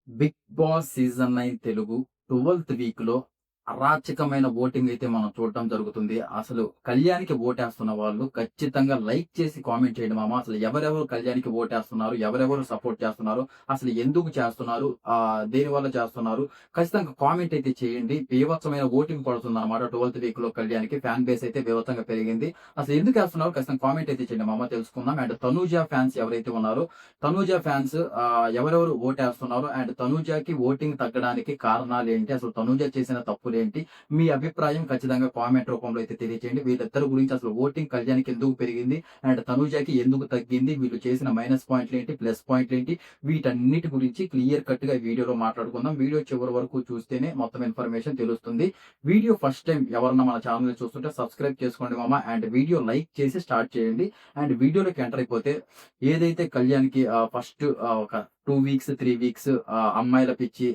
Big boss season 9 Telugu 12థ్ వీక్‌లో అరాచకమైన voting అయితే మనం చూడటం జరుగుతుంది. అసలు కళ్యాణ్‌కి ఓటేస్తున్న వాళ్ళు ఖచ్చితంగా లైక్ చేసి కామెంట్ చేయండి మామ. అసలు ఎవరెవరు కళ్యాణ్‌కి ఓటేస్తున్నారు? ఎవరెవరు సపోర్ట్ చేస్తున్నారు? అసలు ఎందుకు చేస్తున్నారు? దేనివల్ల చేస్తున్నారు? ఖచ్చితంగా కామెంట్ అయితే చేయండి. బీభత్సమైన ఓటింగ్ పడుతుందన్నమాట 12థ్ వీక్‌లో కళ్యాణ్‌కి. ఫ్యాన్ బేస్ అయితే బీభత్సంగా పెరిగింది. అసలు ఎందుకేస్తున్నారో ఖచ్చితంగా కామెంట్ అయితే చేయండి మామ తెలుసుకుందాం. అండ్ తనూజ ఫ్యాన్స్ ఎవరైతే ఉన్నారో తనూజ ఫ్యాన్స్ ఎవరెవరు ఓటేస్తున్నారు? అండ్ తనూజకి ఓటింగ్ తగ్గడానికి కారణాలేంటి? అసలు తనూజ చేసిన తప్పులేంటి? మీ అభిప్రాయం ఖచ్చితంగా కామెంట్ రూపంలో అయితే తెలియజేయండి. వీళ్ళిద్దరి గురించి అసలు ఓటింగ్ కళ్యాణ్‌కి ఎందుకు పెరిగింది? అండ్ తనూజకి ఎందుకు తగ్గింది? వీళ్ళు చేసిన మైనస్ పాయింట్‌లేంటి? ప్లస్ పాయింట్‌లేంటి? వీటన్నిటి గురించి క్లియర్ కట్‌గా ఈ వీడియోలో మాట్లాడుకుందాం. వీడియో చివరి వరకు చూస్తేనే మొత్తం ఇన్ఫర్మేషన్ తెలుస్తుంది. వీడియో ఫస్ట్ టైమ్ ఎవరన్నా మన ఛానెల్‌ని చూస్తుంటే సబ్స్క్రైబ్ చేసుకోండి మామ. అండ్ వీడియో లైక్ చేసి స్టార్ట్ చేయండి. అండ్ వీడియోలోకి ఎంటర్ అయిపోతే ఏదైతే కళ్యాణ్‌కి ఫస్ట్ ఒక 2 వీక్స్, 3 వీక్స్ అమ్మాయిల పిచ్చి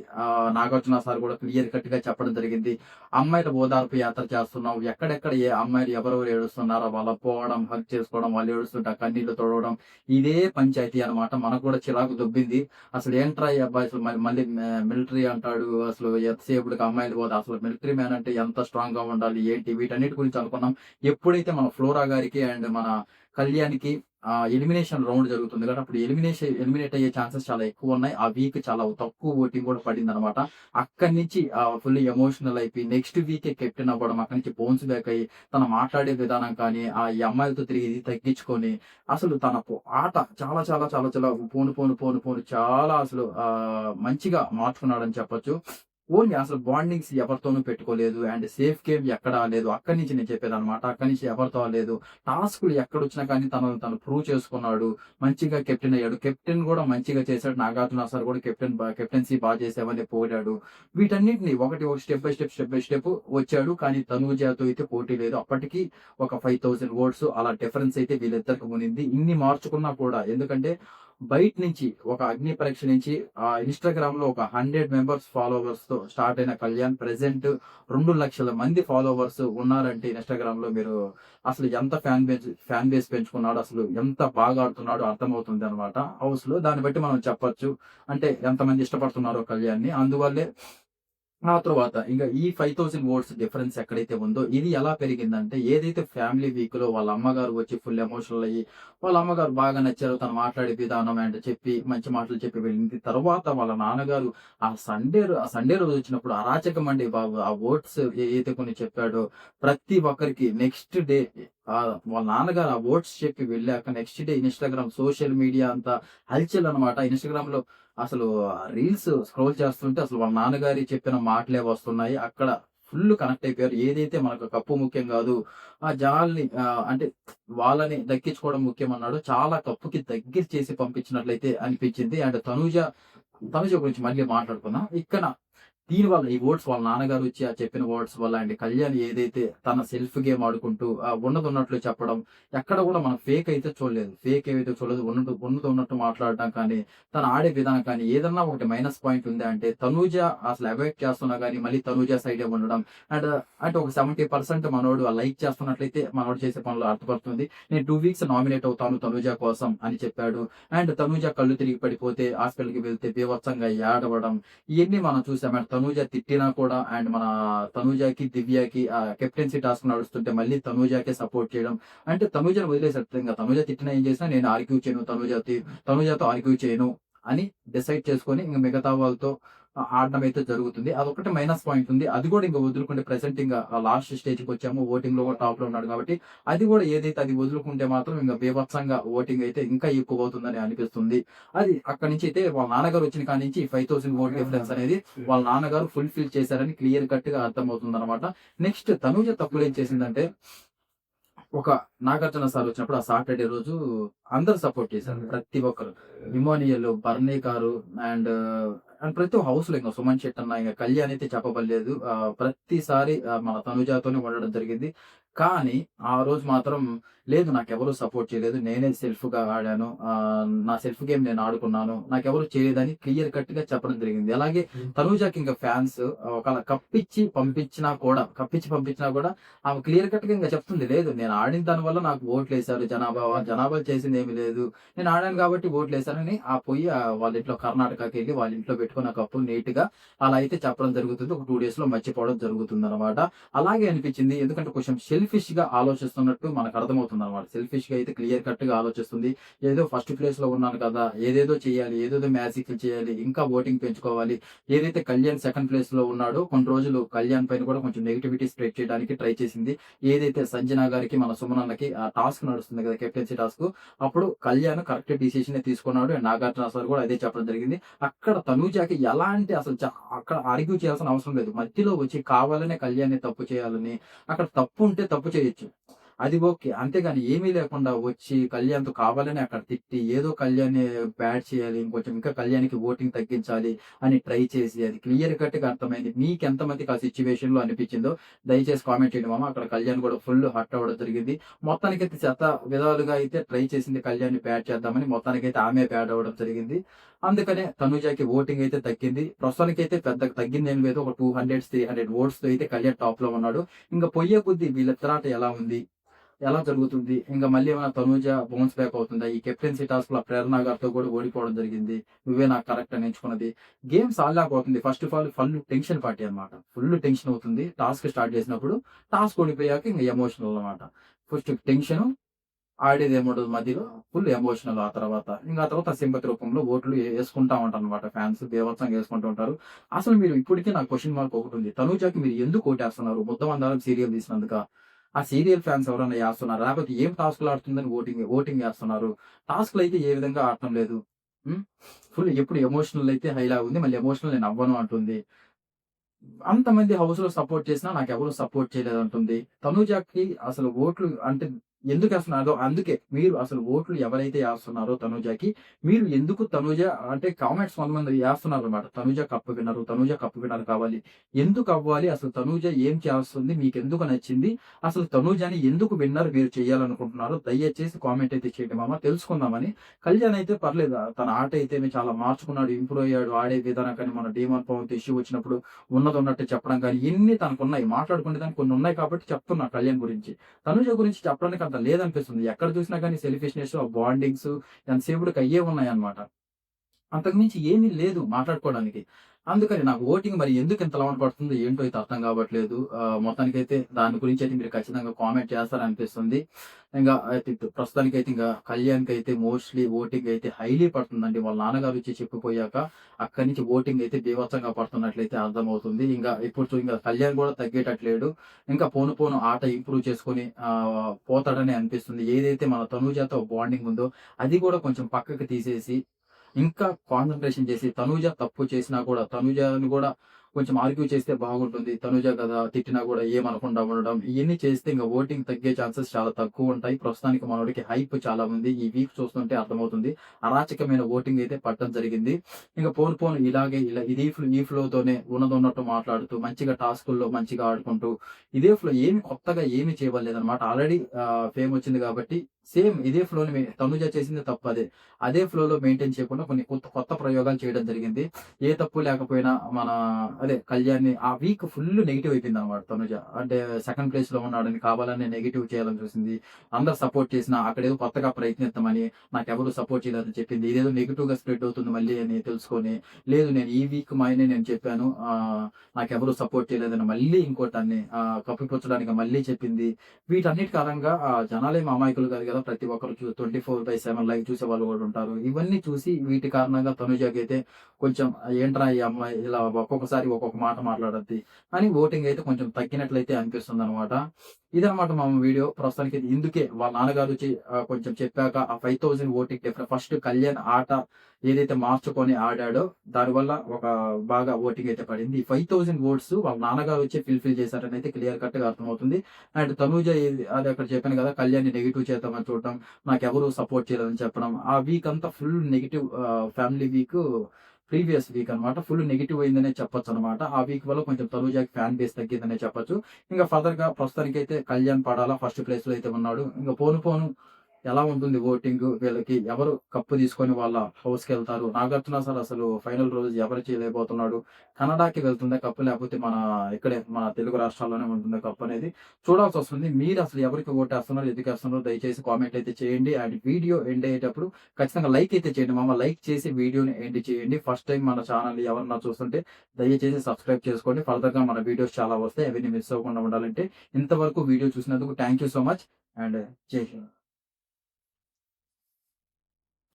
నాగార్జున సార్ కూడా క్లియర్ కట్‌గా చెప్పడం జరిగింది. అమ్మాయిల ఓదార్పు యాత్ర చేస్తున్నాం. ఎక్కడెక్కడ ఏ అమ్మాయిలు ఎవరెవరు ఏడుస్తున్నారో వాళ్ళ పోవడం, హగ్ చేసుకోవడం, వాళ్ళు ఏడుస్తుంటే ఆ కన్నీళ్లు తుడవడం ఇదే పంచాయతీ అన్నమాట. మనకు కూడా చిరాకు దొబ్బింది. అసలు ఏంట్రా ఈ అబ్బాయి అసలు మళ్ళీ మిలిటరీ అంటాడు. అసలు ఎంతసేపటికి అమ్మాయిలు అసలు మిలిటరీ మ్యాన్ అంటే ఎంత స్ట్రాంగ్‌గా ఉండాలి? ఏంటి? వీటన్నిటి గురించి అనుకున్నాం. ఎప్పుడైతే మన ఫ్లోరా గారికి అండ్ మన కళ్యాణ్‌కి ఎలిమినేషన్ రౌండ్ జరుగుతుంది కదా! అప్పుడు ఎలిమినేట్ అయ్యే ఛాన్సెస్ చాలా ఎక్కువున్నాయి. ఆ వీక్ చాలా తక్కువ ఓటింగ్ కూడా పడిందనమాట. అక్కడి నుంచి ఫుల్ ఎమోషనల్ అయిపోయి నెక్స్ట్ వీకే కెప్టెన్ అవ్వడం, అక్కడి నుంచి బౌన్స్ బ్యాక్ అయ్యి తను మాట్లాడే విధానం కానీ, ఈ అమ్మాయిలతో తిరిగేది తగ్గించుకొని, అసలు తన ఆట చాలా చాలా చాలా చాలా పోను చాలా అసలు మంచిగా మార్చుకున్నాడని చెప్పొచ్చు. ఓన్లీ అసలు బాండింగ్స్ ఎవరితోనూ పెట్టుకోలేదు. అండ్ సేఫ్ గేమ్ ఎక్కడా లేదు. అక్కడి నుంచి నేను చెప్పేదనమాట. అక్కడి నుంచి ఎవరితో లేదు. టాస్క్‌లు ఎక్కడొచ్చినా కానీ తనను తను ప్రూవ్ చేసుకున్నాడు. మంచిగా కెప్టెన్ అయ్యాడు. కెప్టెన్ గూడా మంచిగా చేశాడు. నాగార్జున సార్ కూడా కెప్టెన్సీ చేసావని పొగిడాడు. వీటన్నిటిని ఒక స్టెప్ బై స్టెప్ వచ్చాడు. కానీ తనూజతో అయితే పోటీ లేదు. అప్పటికి ఒక 5000 ఓట్స్ అలా డిఫరెన్స్ అయితే వీళ్ళిద్దరికి ఉన్నింది. ఇన్ని మార్చుకున్నా కూడా ఎందుకంటే బయట నుంచి ఒక అగ్ని పరీక్ష నుంచి ఇన్‌స్టాగ్రామ్‌లో ఒక 100 మెంబర్స్ ఫాలోవర్స్‌తో స్టార్ట్ అయిన కళ్యాణ్ ప్రెజెంట్ 2,00,000 మంది ఫాలోవర్స్ ఉన్నారంటే ఇన్‌స్టాగ్రామ్‌లో మీరు అసలు ఎంత ఫ్యాన్ బేస్ పెంచుకున్నాడో, అసలు ఎంత బాగా ఆడుతున్నాడో అర్థమవుతుందన్నమాట హౌస్‌లో. దాన్ని బట్టి మనం చెప్పొచ్చు. అంటే ఎంతమంది ఇష్టపడుతున్నారో కళ్యాణ్‌ని. అందువల్లే ఆ తరువాత ఇంక ఈ 5000 ఓట్స్ డిఫరెన్స్ ఎక్కడైతే ఉందో, ఇది ఎలా పెరిగిందంటే, ఏదైతే ఫ్యామిలీ వీక్‌లో వాళ్ళ అమ్మగారు వచ్చి ఫుల్ ఎమోషనల్ అయ్యి, వాళ్ళ అమ్మగారు బాగా నచ్చారు. తను మాట్లాడే విధానం అండ్ చెప్పి మంచి మాటలు చెప్పి వెళ్ళింది. తర్వాత వాళ్ళ నాన్నగారు ఆ సండే రోజు వచ్చినప్పుడు అరాచకమండి బాబు. ఆ ఓట్స్ ఏదైతే కొన్ని చెప్పాడో, ప్రతి ఒక్కరికి నెక్స్ట్ డే వాళ్ళ నాన్నగారు ఆ ఓట్స్ చెప్పి వెళ్ళాక next day Instagram social media అంతా హల్చల్ అన్నమాట. ఇన్‌స్టాగ్రామ్‌లో అసలు రీల్స్ స్క్రోల్ చేస్తుంటే అసలు వాళ్ళ నాన్నగారి చెప్పిన మాటలే వస్తున్నాయి. అక్కడ ఫుల్ కనెక్ట్ అయిపోయారు. ఏదైతే మనకు కప్పు ముఖ్యం గాదు. ఆ జనాల్ని అంటే వాళ్ళని దక్కించుకోవడం ముఖ్యమన్నాడో చాలా కప్పుకి దగ్గర చేసి పంపించినట్లయితే అనిపించింది. అండ్ తనుజ గురించి మళ్ళీ మాట్లాడుకుందాం. ఇక్కడ దీనివల్ల ఈ ఓట్స్ వాళ్ళ నాన్నగారు వచ్చి చెప్పిన ఓట్స్ వల్ల అండ్ కళ్యాణ్ ఏదైతే తన సెల్ఫ్ గేమ్ ఆడుకుంటూ ఉన్నదున్నట్లు చెప్పడం, ఎక్కడ కూడా మనం ఫేక్ అయితే చూడలేదు. ఫేక్ ఏవైతే చూడలేదు. ఉన్నదున్నట్టు మాట్లాడడం కానీ, తను ఆడే విధానం కానీ, ఏదన్నా ఒకటి మైనస్ పాయింట్ ఉంది అంటే తనూజ అసలు అవాయిడ్ చేస్తున్నా గానీ, మళ్ళీ తనూజ సైడే ఉండడం. అండ్ అంటే ఒక 70% మనోడు లైక్ చేస్తున్నట్లయితే మనోడు చేసే పనులు అర్థపడుతుంది. నేను 2 వీక్స్ నామినేట్ అవుతాను తనూజ కోసం అని చెప్పాడు. అండ్ తనూజ కళ్ళు తిరిగి పడిపోతే హాస్పిటల్‌కి వెళ్తే బీభత్సంగా ఏడవడం. ఇయన్నీ మనం చూసాం. అండ్ తనూజ తిట్టినా కూడా అండ్ మన తనూజకి, దివ్యకి కెప్టెన్సీ టాస్క్ నడుస్తుంటే మళ్ళీ తనూజకే సపోర్ట్ చేయడం. అంటే తనూజని వదిలేసాడు. ఇంక తనూజ తిట్టినా ఏం చేసినా నేను ఆర్గ్యూ చేయను. తనూజతో ఆర్గ్యూ చేయను అని డిసైడ్ చేసుకొని ఇంక మిగతా వాళ్ళతో ఆడడం అయితే జరుగుతుంది. అదొక్కటి మైనస్ పాయింట్ ఉంది. అది కూడా ఇంక వదులుకుంటే ప్రెజెంట్ ఇంక లాస్ట్ స్టేజ్‌కొచ్చాము. ఓటింగ్‌లో కూడా టాప్‌లో ఉన్నాడు కాబట్టి అది కూడా ఏదైతే అది వదులుకుంటే మాత్రం ఇంక బీభత్సంగా ఓటింగ్ అయితే ఇంకా ఎక్కువవుతుందని అనిపిస్తుంది. అది అక్కడి నుంచి అయితే వాళ్ళ నాన్నగారు వచ్చిన కాడి నుంచి 5000 ఓట్ డిఫరెన్స్ అనేది వాళ్ళ నాన్నగారు ఫుల్‌ఫిల్ చేశారని క్లియర్ కట్‌గా అర్థమవుతుందనమాట. నెక్స్ట్ తనూజ తప్పులేం చేసిందంటే ఒక నాగార్జున సార్ వచ్చినప్పుడు ఆ సాటర్‌డే రోజు అందరూ సపోర్ట్ చేశారు. ప్రతి ఒక్కరు. ఇమ్మోనియల్, బర్నీ గారు అండ్ ప్రతి ఒక్క హౌస్‌లో ఇంక సుమన్ శెట్టి అన్న, ఇంక కళ్యాణ్ అయితే చెప్పబల్లేదు. ప్రతిసారి మన తనుజాతోనే ఉండడం జరిగింది. కానీ ఆ రోజు మాత్రం లేదు, నాకెవరు సపోర్ట్ చేయలేదు. నేనే సెల్ఫ్‌గా ఆడాను. నా సెల్ఫ్ గేమ్ నేను ఆడుకున్నాను. నాకెవరు చేయలేదని క్లియర్ కట్‌గా చెప్పడం జరిగింది. అలాగే తనూజకి ఇంక ఫ్యాన్స్ ఒకవేళ కప్పిచ్చి పంపించినా కూడా ఆమె క్లియర్ కట్‌గా ఇంక చెప్తుంది. లేదు, నేను ఆడిన దాని వల్ల నాకు ఓట్లేసారు జనాభా. జనాభా చేసిందేమి లేదు. నేను ఆడాను కాబట్టి ఓట్లేసారని వాళ్ళ ఇంట్లో కర్ణాటకకెళ్ళి వాళ్ళ ఇంట్లో పెట్టుకున్న కప్పు నీట్‌గా అలా అయితే చెప్పడం జరుగుతుంది. ఒక 2 డేస్‌లో మర్చిపోవడం జరుగుతుందనమాట. అలాగే అనిపించింది. ఎందుకంటే కొంచెం సెల్ఫిష్‌గా ఆలోచిస్తున్నట్టు మనకు అర్థమవుతుందనమాట. సెల్ఫిష్‌గా అయితే క్లియర్ కట్‌గా ఆలోచిస్తుంది. ఏదో ఫస్ట్ ప్లేస్‌లో ఉన్నాను కదా! ఏదేదో చేయాలి, ఏదేదో మ్యాజిక్‌లు చేయాలి, ఇంకా ఓటింగ్ పెంచుకోవాలి. ఏదైతే కళ్యాణ్ సెకండ్ ప్లేస్‌లో ఉన్నాడో కొన్ని రోజులు కళ్యాణ్ పైన కూడా కొంచెం నెగటివిటీ స్ప్రెడ్ చేయడానికి ట్రై చేసింది. ఏదైతే సంజన గారికి, మన సుమన్ అన్నకి ఆ టాస్క్ నడుస్తుంది కదా! Captaincy task. అప్పుడు కళ్యాణ్ కరెక్ట్ డెసిషనే తీసుకున్నాడు. అండ్ నాగార్జున సార్ కూడా అదే చెప్పడం జరిగింది. అక్కడ తనూజకి ఎలాంటి అసలు అక్కడ ఆర్గ్యూ చేయాల్సిన అవసరం లేదు. మధ్యలో వచ్చి కావాలనే కళ్యాణ్‌ని తప్పు చేయాలని, అక్కడ తప్పు ఉంటే తప్పు చేయొచ్చు. అది ఓకే. అంతేగాని ఏమీ లేకుండా వచ్చి కళ్యాణ్‌తో కావాలని అక్కడ తిట్టి, ఏదో కళ్యాణ్‌ని బ్యాడ్ చేయాలి, ఇంకొంచెం ఇంకా కళ్యాణ్‌కి ఓటింగ్ తగ్గించాలి అని ట్రై చేసి, అది క్లియర్ కట్‌గా అర్థమైంది. మీకెంతమందికి ఆ సిట్యుయేషన్‌లో అనిపించిందో దయచేసి కామెంట్ చేయండి మామ. అక్కడ కళ్యాణ్ కూడా ఫుల్ హర్ట్ అవ్వడం జరిగింది. మొత్తానికైతే విధాలుగా అయితే ట్రై చేసింది కళ్యాణ్‌ని బ్యాడ్ చేద్దామని. మొత్తానికైతే ఆమె బ్యాడ్ అవ్వడం జరిగింది. అందుకనే తనుజకి ఓటింగ్ అయితే తగ్గింది. ప్రస్తుతానికైతే పెద్దగా తగ్గిందేం లేదు. ఒక 200, 300 ఓట్స్‌తో అయితే కళ్యాణ్ టాప్‌లో ఉన్నాడు. ఇంక పొయ్యే కొద్దీ వీళ్ళిద్దరాట ఎలా ఉంది? ఎలా జరుగుతుంది? ఇంక మళ్ళీ ఏమైనా తనూజ బౌన్స్ బ్యాక్ అవుతుందా? ఈ కెప్టెన్సీ టాస్క్‌లో ప్రేరణ గారితో కూడా ఓడిపోవడం జరిగింది. నువ్వే నాకు కరెక్ట్ అని ఎంచుకున్నది. గేమ్స్ ఆడలేకపోతుంది. First of all full tension party అన్నమాట. ఫుల్ టెన్షన్ అవుతుంది. టాస్క్ స్టార్ట్ చేసినప్పుడు. టాస్క్ ఓడిపోయాక ఇంక ఎమోషనల్ అన్నమాట. ఫస్ట్ టెన్షను, ఆడేదేముండదు మధ్యలో. ఫుల్ ఎమోషనల్ ఆ తర్వాత. ఇంక ఆ తర్వాత సింపతి రూపంలో ఓట్లు యేసుకుంటా ఉంటారన్నమాట ఫాన్స్. బీభత్సంగా యేసుకుంటూ ఉంటారు. అసలు మీరు ఇప్పటికి నాకు క్వెషన్ మార్క్ ఒకటుంది. తనూజకి మీరు ఎందుకు ఓటేస్తున్నారు? ముద్దమందారం సీరియల్ తీసినందుకా? ఆ సీరియల్ ఫ్యాన్స్ ఎవరైనా యేస్తున్నారా? లేకపోతే ఏం టాస్క్‌లు ఆడుతుందని ఓటింగ్ యేస్తున్నారు? టాస్క్‌లయితే ఏ విధంగా ఆడటం లేదు. హ్మ్. ఫుల్ ఎప్పుడు ఎమోషనల్ అయితే హైలా ఉంది. మళ్ళీ ఎమోషనల్ నేను అవ్వను అంటుంది. అంతమంది హౌస్‌లో సపోర్ట్ చేసినా నాకెవరు సపోర్ట్ చేయలేదంటుంది. తనూజకి అసలు ఓట్లు అంటే ఎందుకేస్తున్నారో అందుకే మీరు అసలు ఓట్లు ఎవరైతే ఏస్తున్నారో తనూజకి, మీరు ఎందుకు తనూజ అంటే కామెంట్స్ కొంతమంది ఏస్తున్నారన్నమాట. తనూజ కప్ విన్నరు, తనూజ కప్ విన్నర్ కావాలి. ఎందుకు అవ్వాలి? అసలు తనూజ ఏం చేస్తుంది? మీకెందుకు నచ్చింది? అసలు తనూజని ఎందుకు విన్నర్ మీరు చేయాలనుకుంటున్నారో దయచేసి కామెంట్ అయితే చేయండి మామ, తెలుసుకుందామని. కళ్యాణ్ అయితే పర్లేదు. తన ఆట అయితేనే చాలా మార్చుకున్నాడు, ఇంప్రూవ్ అయ్యాడు. ఆడే విధానం కానీ మన డీమాన్ పవన్‌తో ఇష్యూ వచ్చినప్పుడు ఉన్నదున్నట్టు చెప్పడం గాని, ఇన్ని తనకున్నాయి. మాట్లాడుకునేదానికి కొన్ని ఉన్నాయి కాబట్టి చెప్తున్నా కళ్యాణ్ గురించి. తనుజ గురించి చెప్పడానికి అంత లేదనిపిస్తుంది. ఎక్కడ చూసినా గాని సెల్ఫిష్‌నెస్, ఆ బాండింగ్స్ ఎంతసేపటికి అయ్యే ఉన్నాయన్నమాట. అంతకు మించి ఏమీ లేదు మాట్లాడుకోవడానికి. అందుకని నాకు ఓటింగ్ మరి ఎందుకు ఇంత అలవాటు పడుతుందో ఏంటో అయితే అర్థం కావట్లేదు. మొత్తానికైతే దాని గురించయితే మీరు ఖచ్చితంగా కామెంట్ చేస్తారనిపిస్తుంది. ఇంగా అయితే ప్రస్తుతానికైతే ఇంగా కళ్యాణ్‌కైతే మోస్ట్‌లీ ఓటింగ్ అయితే హైలీ పడుతుందండి. వాళ్ళ నాన్నగారు వచ్చి చెప్పిపోయాక అక్కడి నుంచి ఓటింగ్ అయితే బీభత్సంగా పడుతున్నట్లయితే అర్థమవుతుంది. ఇంగా కళ్యాణ్ కూడా తగ్గేటట్లేడు. ఇంకా పోను పోను ఆట ఇంప్రూవ్ చేసుకొని పోతాడని అనిపిస్తుంది. ఏదైతే మన తనూజతో బాండింగ్ ఉందో అది కూడా కొంచెం పక్కకి తీసేసి ఇంకా కాన్సంట్రేషన్ చేసి తనూజ తప్పు చేసినా కూడా తనూజని కూడా కొంచెం ఆర్గ్యూ చేస్తే బాగుంటుంది. తనూజ కదా! తిట్టినా కూడా ఏమనకుండా ఉండడం. ఇయన్నీ చేస్తే ఇంక ఓటింగ్ తగ్గే ఛాన్సెస్ చాలా తక్కువుంటాయి. ప్రస్తుతానికి మనోడికి హైప్ చాలా ఉంది. ఈ వీక్ చూస్తుంటే అర్థమవుతుంది. అరాచకమైన ఓటింగ్ అయితే పడటం జరిగింది. ఇంక పోను పోను ఇలాగే ఈ ఫ్లోతోనే ఉన్నదున్నట్టు మాట్లాడుతూ మంచిగా టాస్కుల్లో మంచిగా ఆడుకుంటూ ఇదే ఫ్లో కొత్తగా ఏమి చేయలేదన్నమాట. ఆల్రెడీ ఫేమ్ వచ్చింది కాబట్టి సేమ్ ఇదే ఫ్లోని తనుజ చేసింది తప్పదే. అదే ఫ్లోలో మెయింటైన్ చేయకుండా కొన్ని కొత్త కొత్త ప్రయోగాలు చేయడం జరిగింది. ఏ తప్పు లేకపోయినా కళ్యాణ్‌ని ఆ వీక్ ఫుల్ నెగెటివ్ అయిపోయిందనమాట తనుజ. అంటే సెకండ్ ప్లేస్‌లో ఉన్నాడని కావాలని నెగెటివ్ చేయాలని చూసింది. అందరూ సపోర్ట్ చేసినా అక్కడేదో కొత్తగా ప్రయత్నిద్దామని, నాకెవరు సపోర్ట్ చేయలేదని చెప్పింది. ఇదేదో నెగెటివ్‌గా స్ప్రెడ్ అవుతుంది మళ్ళీ అని తెలుసుకొని, లేదు నేను ఈ వీక్ మాయనే నేను చెప్పాను. నాకెవరు సపోర్ట్ చేయలేదని మళ్ళీ ఇంకోటాన్ని కప్పిపుచ్చడానికి మళ్ళీ చెప్పింది. వీటన్నిటి కారణంగా జనాలేమి అమాయకులు కాదు కదా! ప్రతి ఒక్కరు 24/7 లైవ్ చూసేవాళ్ళు కూడా ఉంటారు. ఇవన్నీ చూసి వీటి కారణంగా తనుజకైతే కొంచెం ఏంట్రా ఈ అమ్మాయి ఇలా ఒక్కొక్కసారి ఒక్కొక్క మాట మాట్లాడద్ది అని ఓటింగ్ అయితే కొంచెం తగ్గినట్లయితే అనిపిస్తుందనమాట. ఇదనమాట మా వీడియో. ప్రస్తుతానికి ఇందుకే వాళ్ళ నాన్నగారు వచ్చి కొంచెం చెప్పాక ఆ 5000 ఓటింగ్ ఫస్ట్ కళ్యాణ్ ఆట ఏదైతే మార్చుకొని ఆడాడో దానివల్ల ఒక బాగా ఓటింగ్ అయితే పడింది. ఈ 5000 ఓట్స్ వాళ్ళ నాన్నగారు వచ్చి ఫిల్ చేశారని అయితే క్లియర్ కట్‌గా అర్థమవుతుంది. అండ్ తనూజ అది అక్కడ చెప్పాను కదా! కళ్యాణ్‌ని నెగెటివ్ చేద్దామని చూడటం, నాకెవరు సపోర్ట్ చేయలేదని చెప్పడం. ఆ వీక్ అంతా full negative family week previous week అన్నమాట. ఫుల్ నెగెటివ్ అయిందనే చెప్పొచ్చనమాట. ఆ వీక్ వల్ల కొంచెం తనూజకి ఫ్యాన్ బేస్ తగ్గిందనే చెప్పొచ్చు. ఇంక ఫర్దర్‌గా ప్రస్తుతానికైతే కళ్యాణ్ పడాల ఫస్ట్ ప్లేస్‌లో అయితే ఉన్నాడు. ఇంక పోను పోను ఎలా ఉంటుంది ఓటింగు వీళ్ళకి ఎవరు కప్పు తీసుకొని వాళ్ళ హౌస్‌కెళ్తారు? నాగార్జున సార్ అసలు ఫైనల్ రోజు ఎవరు చేయలేకపోతున్నాడు? కన్నడకి వెళ్తుందా కప్పు? లేకపోతే మన ఇక్కడే మన తెలుగు రాష్ట్రాల్లోనే ఉంటుందా కప్పనేది చూడాల్సొస్తుంది. మీరసలు ఎవరికి ఓటేస్తున్నారు? ఎందుకేస్తున్నారో దయచేసి కామెంట్ అయితే చేయండి. అండ్ వీడియో ఎండ్ అయ్యేటప్పుడు ఖచ్చితంగా లైక్ అయితే చేయండి మామ. లైక్ చేసి వీడియోని ఎండ్ చేయండి. ఫస్ట్ టైమ్ మన ఛానల్‌ని ఎవరన్నా చూస్తుంటే దయచేసి సబ్స్క్రైబ్ చేసుకోండి. ఫర్దర్‌గా మన వీడియోస్ చాలా వస్తాయి. అవన్నీ మిస్ అవ్వకుండా ఉండాలంటే ఇంతవరకు వీడియో చూసినందుకు thank you so much and జై హింద్.